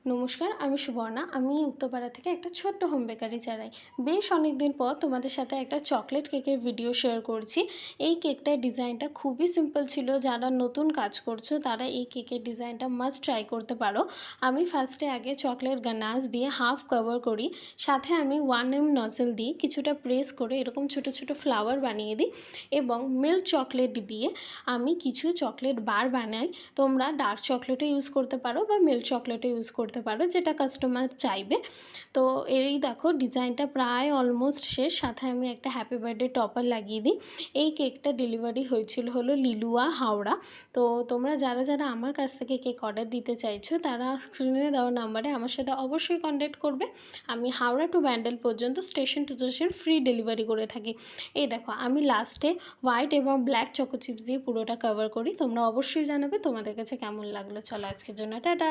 নমস্কার, আমি সুবর্ণা। আমি উত্তরপাড়া থেকে একটা ছোট্ট হোম বেকারি চালাই। বেশ অনেকদিন পর তোমাদের সাথে একটা চকলেট কেকের ভিডিও শেয়ার করছি। এই কেকটার ডিজাইনটা খুবই সিম্পল ছিল। যারা নতুন কাজ করছো তারা এই কেকের ডিজাইনটা মাস্ট ট্রাই করতে পারো। আমি ফার্স্টে আগে চকলেট গানাশ দিয়ে হাফ কভার করি, সাথে আমি 1 নজল দিই, কিছুটা প্রেস করে এরকম ছোট ছোট ফ্লাওয়ার বানিয়ে দিই এবং মিল্ক চকলেট দিয়ে আমি কিছু চকলেট বার বানাই। তোমরা ডার্ক চকলেটও ইউজ করতে পারো বা মিল্ক চকলেটও ইউজ করতে পারো, যেটা কাস্টমার চাইবে। তো এই দেখো ডিজাইনটা প্রায় অলমোস্ট শেষ। সাথে আমি একটা হ্যাপি বার্থডে টপার লাগিয়ে দিই। এই কেকটা ডেলিভারি হয়েছিল হলো লিলুয়া, হাওড়া। তো তোমরা যারা যারা আমার কাছ থেকে কেক অর্ডার দিতে চাইছো তারা স্ক্রিনে দেওয়া নাম্বারে আমার সাথে অবশ্যই কন্ট্যাক্ট করবে। আমি হাওড়া টু ব্যান্ডেল পর্যন্ত station two station free delivery করে থাকি। এই দেখো আমি লাস্টে হোয়াইট এবং ব্ল্যাক চকো চিপস দিয়ে পুরোটা কভার করি। তোমরা অবশ্যই জানাবে তোমাদের কাছে কেমন লাগলো। চলো আজকের জন্য টাটা।